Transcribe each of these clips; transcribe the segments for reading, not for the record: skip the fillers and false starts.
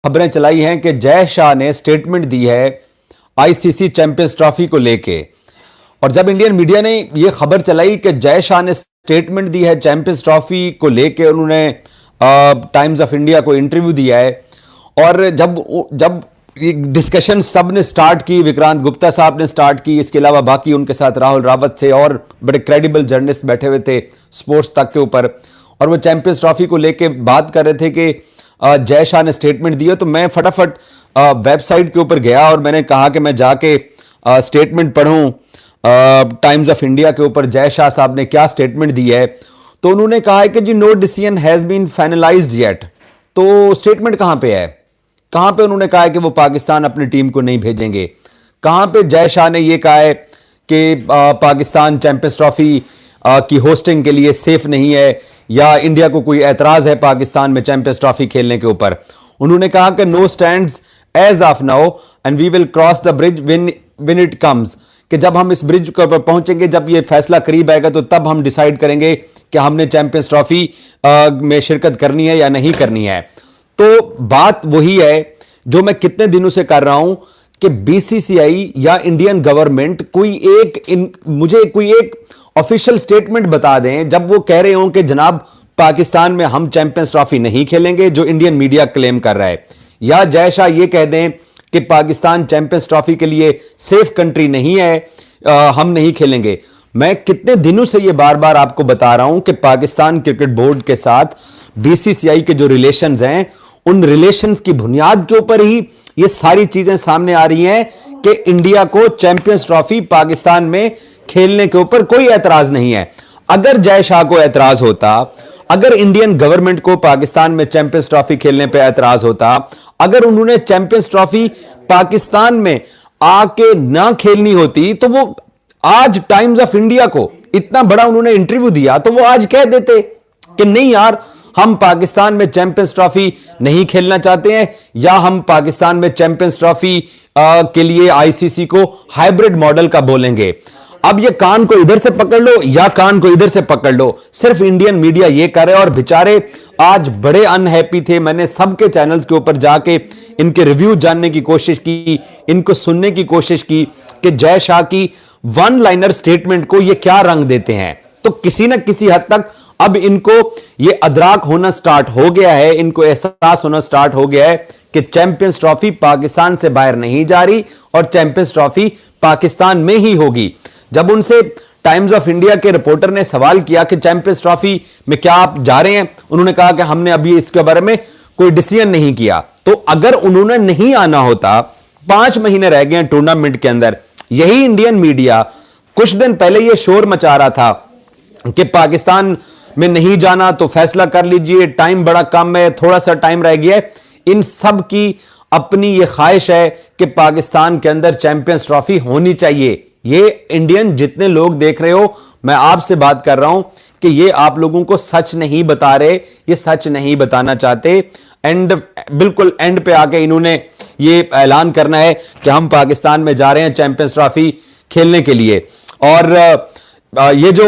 खबरें चलाई हैं कि जय शाह ने स्टेटमेंट दी है आईसीसी चैंपियंस ट्रॉफी को लेके। और जब इंडियन मीडिया ने यह खबर चलाई कि जय शाह ने स्टेटमेंट दी है चैंपियंस ट्रॉफी को लेके, उन्होंने टाइम्स ऑफ इंडिया को इंटरव्यू दिया है। और जब जब डिस्कशन सब ने स्टार्ट की, विक्रांत गुप्ता साहब ने स्टार्ट की, इसके अलावा बाकी उनके साथ राहुल रावत से और बड़े क्रेडिबल जर्नलिस्ट बैठे हुए थे स्पोर्ट्स तक के ऊपर, और वो चैंपियंस ट्रॉफी को लेके बात कर रहे थे कि जय शाह ने स्टेटमेंट दिया। तो मैं फटाफट वेबसाइट के ऊपर गया और मैंने कहा कि मैं जाके स्टेटमेंट पढ़ूं टाइम्स ऑफ इंडिया के ऊपर जय शाह साहब ने क्या स्टेटमेंट दी है। तो उन्होंने कहा है कि जी no decision has been finalized yet. तो स्टेटमेंट कहां पे है, कहां पे उन्होंने कहा है कि वो पाकिस्तान अपनी टीम को नहीं भेजेंगे? कहां पे जय शाह ने ये कहा है कि पाकिस्तान चैंपियंस ट्रॉफी की होस्टिंग के लिए सेफ नहीं है, या इंडिया को कोई एतराज है पाकिस्तान में चैंपियंस ट्रॉफी खेलने के ऊपर? उन्होंने कहा कि no stands as of now and we will cross the bridge when it comes, कि जब हम इस ब्रिज पर पहुंचेंगे, जब ये फैसला करीब आएगा तो तब हम डिसाइड करेंगे कि हमने चैंपियंस ट्रॉफी में शिरकत करनी है या नहीं करनी है। तो बात वही है जो मैं कितने दिनों से कर रहा हूं कि बीसीसीआई या इंडियन गवर्नमेंट मुझे कोई एक ऑफिशियल स्टेटमेंट बता दें जब वो कह रहे हो कि जनाब पाकिस्तान में हम चैंपियंस ट्रॉफी नहीं खेलेंगे, जो इंडियन मीडिया क्लेम कर रहा है, या जय शाह ये कह दें कि पाकिस्तान चैंपियंस ट्रॉफी के लिए सेफ कंट्री नहीं है, हम नहीं खेलेंगे। मैं कितने दिनों से ये बार बार आपको बता रहा हूं कि पाकिस्तान क्रिकेट बोर्ड के साथ बीसीसीआई के जो रिलेशंस हैं, उन रिलेशंस की बुनियाद के ऊपर ही ये सारी चीजें सामने आ रही हैं कि इंडिया को चैंपियंस ट्रॉफी पाकिस्तान में खेलने के ऊपर कोई एतराज नहीं है। अगर जय शाह को एतराज होता, अगर इंडियन गवर्नमेंट को पाकिस्तान में चैंपियंस ट्रॉफी खेलने पे एतराज होता, अगर उन्होंने चैंपियंस ट्रॉफी पाकिस्तान में आके ना खेलनी होती, तो वो आज टाइम्स ऑफ इंडिया को इतना बड़ा उन्होंने इंटरव्यू दिया, तो वो आज कह देते कि नहीं यार, हम पाकिस्तान में चैंपियंस ट्रॉफी नहीं खेलना चाहते हैं, या हम पाकिस्तान में चैंपियंस ट्रॉफी के लिए आईसीसी को हाइब्रिड मॉडल का बोलेंगे। अब ये कान को इधर से पकड़ लो या कान को इधर से पकड़ लो, सिर्फ इंडियन मीडिया ये करे। और बेचारे आज बड़े अनहैप्पी थे। मैंने सबके चैनल्स के ऊपर जाके इनके रिव्यू जानने की कोशिश की, इनको सुनने की कोशिश की कि जय शाह की वन लाइनर स्टेटमेंट को ये क्या रंग देते हैं। तो किसी न किसी हद तक अब इनको ये अदराक होना स्टार्ट हो गया है, इनको एहसास होना स्टार्ट हो गया है कि चैंपियंस ट्रॉफी पाकिस्तान से बाहर नहीं जा रही और चैंपियंस ट्रॉफी पाकिस्तान में ही होगी। जब उनसे टाइम्स ऑफ इंडिया के रिपोर्टर ने सवाल किया कि चैंपियंस ट्रॉफी में क्या आप जा रहे हैं, उन्होंने कहा कि हमने अभी इसके बारे में कोई डिसीजन नहीं किया। तो अगर उन्होंने नहीं आना होता, 5 महीने रह गए टूर्नामेंट के अंदर, यही इंडियन मीडिया कुछ दिन पहले यह शोर मचा रहा था कि पाकिस्तान में नहीं जाना तो फैसला कर लीजिए, टाइम बड़ा कम है, थोड़ा सा टाइम रह गया है। इन सब की अपनी यह ख्वाहिश है कि पाकिस्तान के अंदर चैंपियंस ट्रॉफी होनी चाहिए। ये इंडियन जितने लोग देख रहे हो, मैं आपसे बात कर रहा हूं कि ये आप लोगों को सच नहीं बता रहे, ये सच नहीं बताना चाहते। बिल्कुल एंड पे आके इन्होंने ये ऐलान करना है कि हम पाकिस्तान में जा रहे हैं चैंपियंस ट्रॉफी खेलने के लिए। और ये जो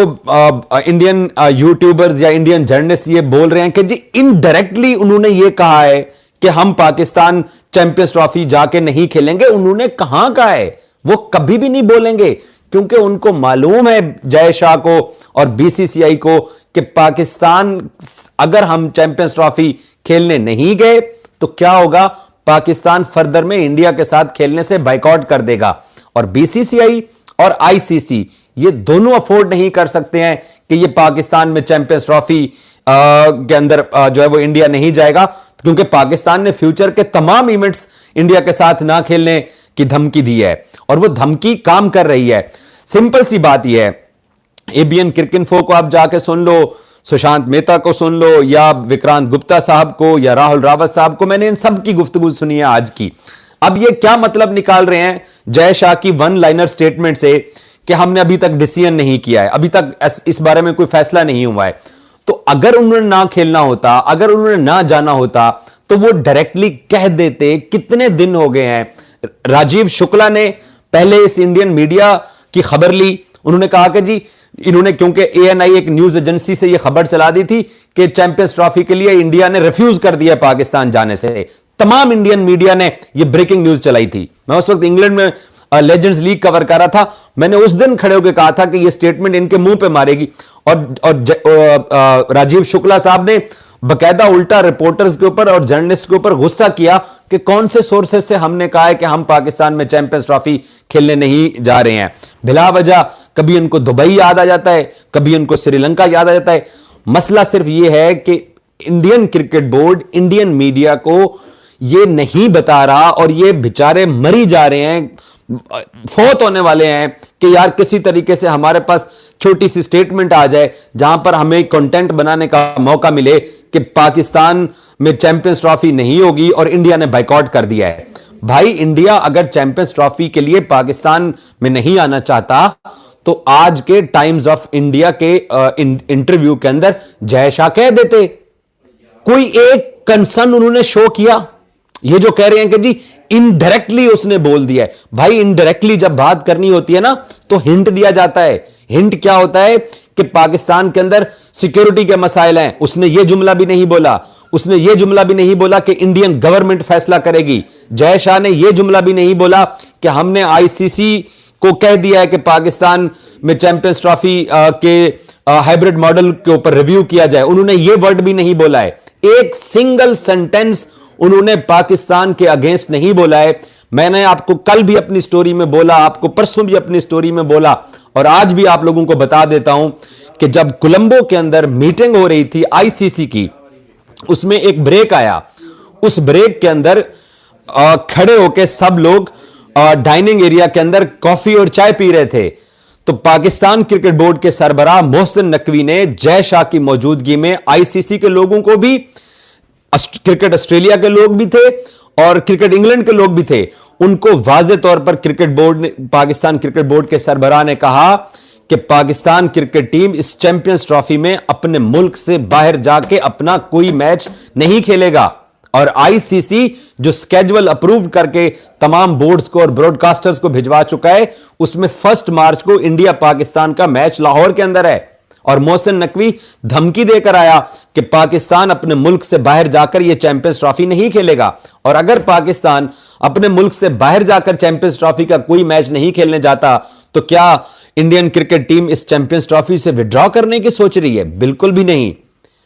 इंडियन यूट्यूबर्स या इंडियन जर्नलिस्ट ये बोल रहे हैं कि जी इनडायरेक्टली उन्होंने ये कहा है कि हम पाकिस्तान चैंपियंस ट्रॉफी जाके नहीं खेलेंगे। उन्होंने कहां कहा है? वो कभी भी नहीं बोलेंगे, क्योंकि उनको मालूम है जय शाह को और बीसीसीआई को कि पाकिस्तान अगर हम चैंपियंस ट्रॉफी खेलने नहीं गए तो क्या होगा, पाकिस्तान फर्दर में इंडिया के साथ खेलने से बाइकआउट कर देगा। और बीसीसीआई और आईसीसी ये दोनों अफोर्ड नहीं कर सकते हैं कि ये पाकिस्तान में चैंपियंस ट्रॉफी के अंदर जो है वो इंडिया नहीं जाएगा, क्योंकि पाकिस्तान ने फ्यूचर के तमाम इवेंट्स इंडिया के साथ ना खेलने की धमकी दी है और वो धमकी काम कर रही है। सिंपल सी बात यह है, एबीएन क्रिकेइंफो को आप जाके सुन लो, सुशांत मेहता को सुन लो, या विक्रांत गुप्ता साहब को, या राहुल रावत साहब को, मैंने इन सब की गुफ्तगू सुनी है आज की। अब ये क्या मतलब निकाल रहे हैं जय शाह की वन लाइनर स्टेटमेंट से कि हमने अभी तक डिसीजन नहीं किया है, अभी तक इस बारे में कोई फैसला नहीं हुआ है। तो अगर उन्होंने ना खेलना होता, अगर उन्होंने ना जाना होता, तो वो डायरेक्टली कह देते। कितने दिन हो गए हैं, राजीव शुक्ला ने पहले इस इंडियन मीडिया की खबर ली, उन्होंने कहा कि जी इन्होंने, क्योंकि एएनआई एक न्यूज एजेंसी से यह खबर चला दी थी कि चैंपियंस ट्रॉफी के लिए इंडिया ने रिफ्यूज कर दिया पाकिस्तान जाने से, तमाम इंडियन मीडिया ने यह ब्रेकिंग न्यूज चलाई थी। मैं उस वक्त इंग्लैंड में लेजेंड्स लीग कवर कर रहा था। मैंने उस दिन खड़े होकर कहा था कि यह स्टेटमेंट इनके मुंह पे मारेगी, और राजीव शुक्ला साहब ने बकायदा उल्टा रिपोर्टर्स के ऊपर और जर्नलिस्ट के ऊपर गुस्सा किया कि कौन से सोर्सेस से हमने कहा है कि हम पाकिस्तान में चैंपियंस ट्रॉफी खेलने नहीं जा रहे हैं। बिला वजह कभी इनको दुबई याद आ जाता है, कभी इनको श्रीलंका याद आ जाता है। मसला सिर्फ यह है कि Indian cricket board Indian media को यह नहीं बता रहा, और ये बेचारे मरी जा रहे हैं, फौत होने वाले हैं कि यार किसी तरीके से हमारे पास छोटी सी स्टेटमेंट आ जाए जहां पर हमें कंटेंट बनाने का मौका मिले कि पाकिस्तान में चैंपियंस ट्रॉफी नहीं होगी और इंडिया ने बाइकआउट कर दिया है। भाई, इंडिया अगर चैंपियंस ट्रॉफी के लिए पाकिस्तान में नहीं आना चाहता तो आज के टाइम्स ऑफ इंडिया के इंटरव्यू के अंदर जय शाह कह देते। कोई एक कंसर्न उन्होंने शो किया? ये जो कह रहे हैं कि जी इनडायरेक्टली उसने बोल दिया है, भाई इनडायरेक्टली जब बात करनी होती है ना तो हिंट दिया जाता है। हिंट क्या होता है कि पाकिस्तान के अंदर सिक्योरिटी के मसाइल हैं, उसने ये जुमला भी नहीं बोला। उसने ये जुमला भी नहीं बोला कि इंडियन गवर्नमेंट फैसला करेगी। जय शाह ने यह जुमला भी नहीं बोला कि हमने आईसीसी को कह दिया है कि पाकिस्तान में चैंपियंस ट्रॉफी के हाइब्रिड मॉडल के ऊपर रिव्यू किया जाए। उन्होंने यह वर्ड भी नहीं बोला है। एक सिंगल सेंटेंस उन्होंने पाकिस्तान के अगेंस्ट नहीं बोला है। मैंने आपको कल भी अपनी स्टोरी में बोला, आपको परसों भी अपनी स्टोरी में बोला, और आज भी आप लोगों को बता देता हूं कि जब कोलंबो के अंदर मीटिंग हो रही थी आईसीसी की, उसमें एक ब्रेक आया। उस ब्रेक के अंदर खड़े होकर सब लोग डाइनिंग एरिया के अंदर कॉफी और चाय पी रहे थे। तो पाकिस्तान क्रिकेट बोर्ड के सरबराह मोहसिन नकवी ने जय शाह की मौजूदगी में आईसीसी के लोगों को भी, क्रिकेट ऑस्ट्रेलिया के लोग भी थे और क्रिकेट इंग्लैंड के लोग भी थे, उनको वाज़े तौर पर क्रिकेट बोर्ड ने, पाकिस्तान क्रिकेट बोर्ड के सरबराह ने कहा कि पाकिस्तान क्रिकेट टीम इस चैंपियंस ट्रॉफी में अपने मुल्क से बाहर जाके अपना कोई मैच नहीं खेलेगा। और आईसीसी जो स्केड्यूल अप्रूव करके तमाम बोर्ड्स को और ब्रॉडकास्टर्स को भिजवा चुका है, उसमें 1 मार्च को इंडिया पाकिस्तान का मैच लाहौर के अंदर है। और मोहसिन नकवी धमकी देकर आया कि पाकिस्तान अपने मुल्क से बाहर जाकर यह चैंपियंस ट्रॉफी नहीं खेलेगा, और अगर पाकिस्तान अपने मुल्क से बाहर जाकर चैंपियंस ट्रॉफी का कोई मैच नहीं खेलने जाता तो क्या इंडियन क्रिकेट टीम इस चैंपियंस ट्रॉफी से विड्रॉ करने की सोच रही है? बिल्कुल भी नहीं।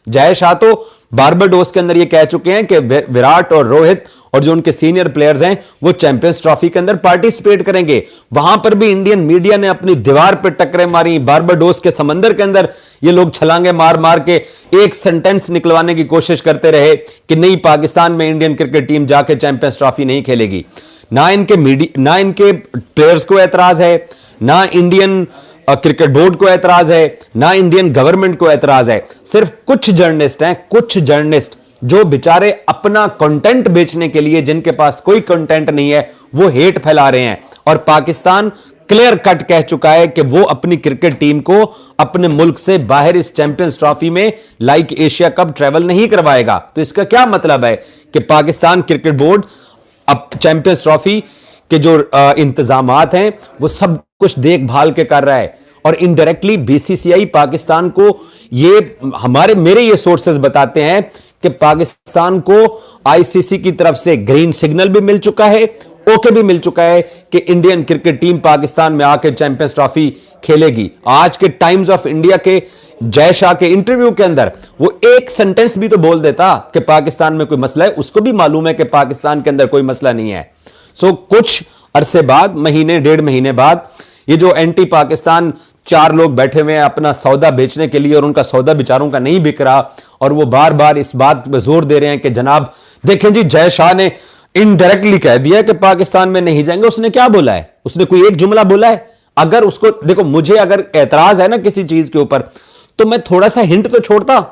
जय शाह तो बारबाडोस के अंदर यह कह चुके हैं कि विराट और रोहित और जो उनके सीनियर प्लेयर्स हैं वो चैंपियंस ट्रॉफी के अंदर पार्टिसिपेट करेंगे। वहां पर भी इंडियन मीडिया ने अपनी दीवार पर टक्करें मारी। बारबाडोस के समंदर के अंदर ये लोग छलांगे मार मार के एक सेंटेंस निकलवाने की कोशिश करते रहे कि नहीं, पाकिस्तान में इंडियन क्रिकेट टीम जाके चैंपियंस ट्रॉफी नहीं खेलेगी। ना इनके प्लेयर्स को एतराज है, ना इंडियन क्रिकेट बोर्ड को एतराज है, ना इंडियन गवर्नमेंट को एतराज है। सिर्फ कुछ जर्नलिस्ट हैं, कुछ जर्नलिस्ट जो बेचारे अपना कंटेंट बेचने के लिए, जिनके पास कोई कंटेंट नहीं है, वो हेट फैला रहे हैं। और पाकिस्तान क्लियर कट कह चुका है कि वो अपनी क्रिकेट टीम को अपने मुल्क से बाहर इस चैंपियंस ट्रॉफी में लाइक एशिया कप ट्रेवल नहीं करवाएगा। तो इसका क्या मतलब है कि पाकिस्तान क्रिकेट बोर्ड अब चैंपियंस ट्रॉफी के जो इंतजामात हैं वो सब कुछ देखभाल के कर रहा है। और इनडायरेक्टली बीसीसीआई पाकिस्तान को मेरे ये सोर्सेज बताते हैं कि पाकिस्तान को आईसीसी की तरफ से ग्रीन सिग्नल भी मिल चुका है, ओके भी मिल चुका है कि इंडियन क्रिकेट टीम पाकिस्तान में आकर चैंपियंस ट्रॉफी खेलेगी। आज के टाइम्स ऑफ इंडिया के जय शाह के इंटरव्यू के अंदर वो एक सेंटेंस भी तो बोल देता कि पाकिस्तान में कोई मसला है। उसको भी मालूम है कि पाकिस्तान के अंदर कोई मसला नहीं है। सो कुछ अरसे बाद, महीने 1.5 महीने बाद, ये जो एंटी पाकिस्तान 4 लोग बैठे हुए हैं अपना सौदा बेचने के लिए, और उनका सौदा बेचारों का नहीं बिक रहा, और वो बार बार इस बात पर जोर दे रहे हैं कि जनाब देखें जी, जय शाह ने इनडायरेक्टली कह दिया कि पाकिस्तान में नहीं जाएंगे। उसने क्या बोला है? उसने कोई एक जुमला बोला है? अगर उसको देखो, मुझे अगर एतराज है ना किसी चीज के ऊपर, तो मैं थोड़ा सा हिंट तो छोड़ता।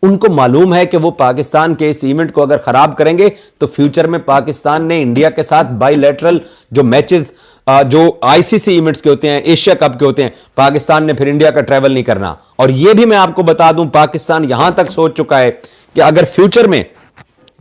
उनको मालूम है कि वो पाकिस्तान के इस इवेंट को अगर खराब करेंगे तो फ्यूचर में पाकिस्तान ने इंडिया के साथ बाइलैटरल जो मैचेस जो आईसीसी इवेंट्स के होते हैं, एशिया कप के होते हैं, पाकिस्तान ने फिर इंडिया का ट्रैवल नहीं करना। और यह भी मैं आपको बता दूं, पाकिस्तान यहां तक सोच चुका है कि अगर फ्यूचर में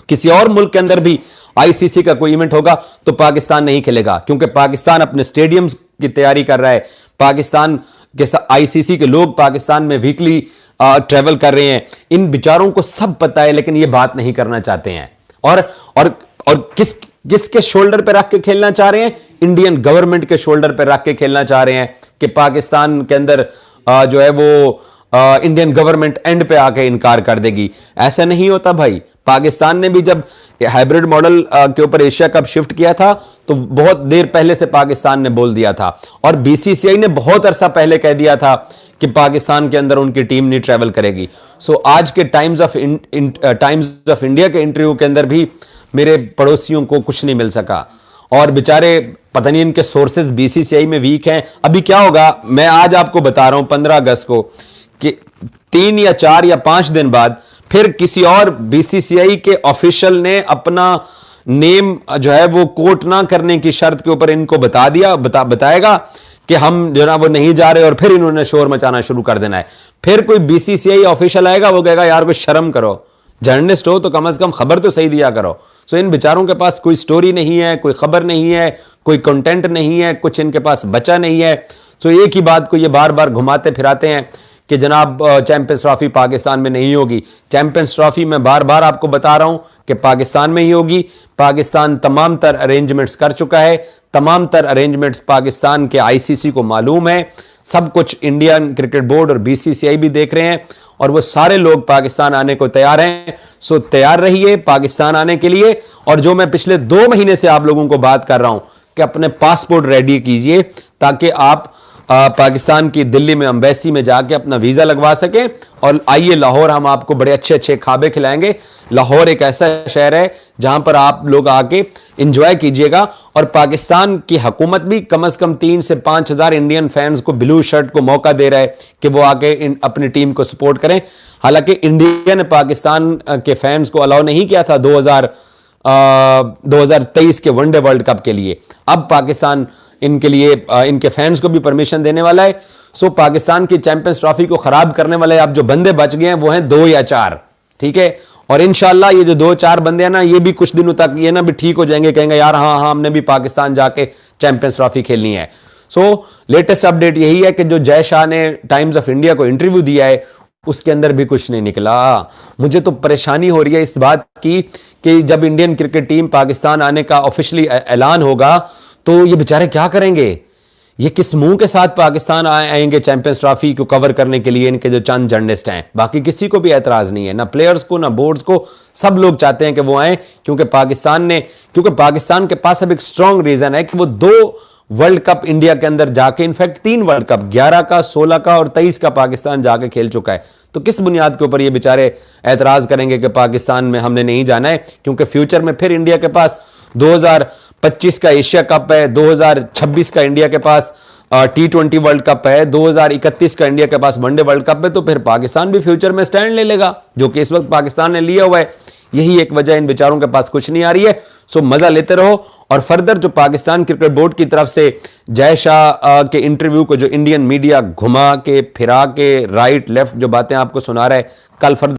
किसी और मुल्क के अंदर भी आईसीसी का कोई इवेंट होगा तो पाकिस्तान नहीं खेलेगा, क्योंकि पाकिस्तान अपने स्टेडियम्स की तैयारी कर रहा है। पाकिस्तान के आईसीसी के लोग पाकिस्तान में वीकली ट्रैवल कर रहे हैं। इन बेचारों को सब पता है, लेकिन ये बात नहीं करना चाहते हैं। और और किसके शोल्डर पे रख के खेलना चाह रहे हैं? इंडियन गवर्नमेंट के शोल्डर पे रख के खेलना चाह रहे हैं कि पाकिस्तान के अंदर जो है वो इंडियन गवर्नमेंट एंड पे आके इनकार कर देगी। ऐसा नहीं होता भाई। पाकिस्तान ने भी जब हाइब्रिड मॉडल के ऊपर एशिया कप शिफ्ट किया था तो बहुत देर पहले से पाकिस्तान ने बोल दिया था, और बीसीसीआई ने बहुत अरसा पहले कह दिया था कि पाकिस्तान के अंदर उनकी टीम नहीं ट्रेवल करेगी। सो आज के टाइम्स ऑफ इंडिया के इंटरव्यू के अंदर भी मेरे पड़ोसियों को कुछ नहीं मिल सका, और बेचारे पता नहीं इनके सोर्सेज बीसीसीआई में वीक हैं। अभी क्या होगा, मैं आज आपको बता रहा हूं 15 अगस्त को कि 3 या 4 या 5 दिन बाद फिर किसी और बीसीसीआई के ऑफिशियल ने अपना नेम जो है वो कोट ना करने की शर्त के ऊपर इनको बताएगा कि हम जो ना वो नहीं जा रहे, और फिर इन्होंने शोर मचाना शुरू कर देना है। फिर कोई बीसीसीआई ऑफिशियल आएगा, वो कहेगा यार कुछ शर्म करो, जर्नलिस्ट हो तो कम से कम खबर तो सही दिया करो। सो इन बेचारों के पास कोई स्टोरी नहीं है, कोई खबर नहीं है, कोई कंटेंट नहीं है, कुछ इनके पास बचा नहीं है। सो एक ही बात को ये बार बार घुमाते फिराते हैं कि जनाब चैंपियंस ट्रॉफी पाकिस्तान में नहीं होगी। चैंपियंस ट्रॉफी मैं बार बार आपको बता रहा हूं कि पाकिस्तान में ही होगी। पाकिस्तान तमाम तर अरेंजमेंट्स कर चुका है, तमाम तर अरेंजमेंट्स पाकिस्तान के आईसीसी को मालूम है, सब कुछ इंडियन क्रिकेट बोर्ड और बीसीसीआई भी देख रहे हैं, और वो सारे लोग पाकिस्तान आने को तैयार हैं। सो तैयार रहिए पाकिस्तान आने के लिए। और जो मैं पिछले 2 महीने से आप लोगों को बात कर रहा हूं कि अपने पासपोर्ट रेडी कीजिए ताकि आप पाकिस्तान की दिल्ली में एम्बेसी में जाके अपना वीजा लगवा सके, और आइए लाहौर, हम आपको बड़े अच्छे अच्छे खाबे खिलाएंगे। लाहौर एक ऐसा शहर है जहां पर आप लोग आके एंजॉय कीजिएगा, और पाकिस्तान की हुकूमत भी कम से कम 3 से 5 हजार इंडियन फैंस को ब्लू शर्ट को मौका दे रहा है कि वो आके अपनी टीम को सपोर्ट करें। हालांकि इंडिया ने पाकिस्तान के फैंस को अलाउ नहीं किया था 2023 के वनडे वर्ल्ड कप के लिए। अब पाकिस्तान इनके लिए इनके फैंस को भी परमिशन देने वाला है। सो पाकिस्तान की चैंपियंस ट्रॉफी को खराब करने वाले अब जो बंदे बच गए हैं वो हैं 2 या 4, ठीक है। और इंशाल्लाह ये जो 2-4 बंदे हैं ना, ये भी कुछ दिनों तक ये ना भी ठीक हो जाएंगे, कहेंगे यार हाँ हाँ हमने भी पाकिस्तान जाके चैंपियंस ट्रॉफी खेलनी है। सो लेटेस्ट अपडेट यही है कि जो जय शाह ने टाइम्स ऑफ इंडिया को इंटरव्यू दिया है उसके अंदर भी कुछ नहीं निकला। मुझे तो परेशानी हो रही है इस बात की कि जब इंडियन क्रिकेट टीम पाकिस्तान आने का ऑफिशियली ऐलान होगा तो ये बेचारे क्या करेंगे? ये किस मुंह के साथ पाकिस्तान आएंगे चैंपियंस ट्रॉफी को कवर करने के लिए? इनके जो चंद जर्नलिस्ट हैं, बाकी किसी को भी एतराज नहीं है, ना प्लेयर्स को ना बोर्ड्स को, सब लोग चाहते हैं कि वो आए, क्योंकि पाकिस्तान के पास अब एक स्ट्रॉन्ग रीजन है कि वो 2 वर्ल्ड कप इंडिया के अंदर जाके, इनफैक्ट 3 वर्ल्ड कप, 11 का, 16 का और 23 का पाकिस्तान जाके खेल चुका है। तो किस बुनियाद के ऊपर ये बेचारे एतराज करेंगे कि पाकिस्तान में हमने नहीं जाना है? क्योंकि फ्यूचर में फिर इंडिया के पास 2025 का एशिया कप है, 2026 का इंडिया के पास T20 वर्ल्ड कप है, 2031 का इंडिया के पास वनडे वर्ल्ड कप है। तो फिर पाकिस्तान भी फ्यूचर में स्टैंड ले लेगा, जो कि इस वक्त पाकिस्तान ने लिया हुआ है। यही एक वजह इन बेचारों के पास कुछ नहीं आ रही है। सो मजा लेते रहो। और फर्दर जो पाकिस्तान क्रिकेट बोर्ड की तरफ से जय शाह के इंटरव्यू को जो इंडियन मीडिया घुमा के फिरा के राइट लेफ्ट जो बातें आपको सुना रहा है, कल फर्दर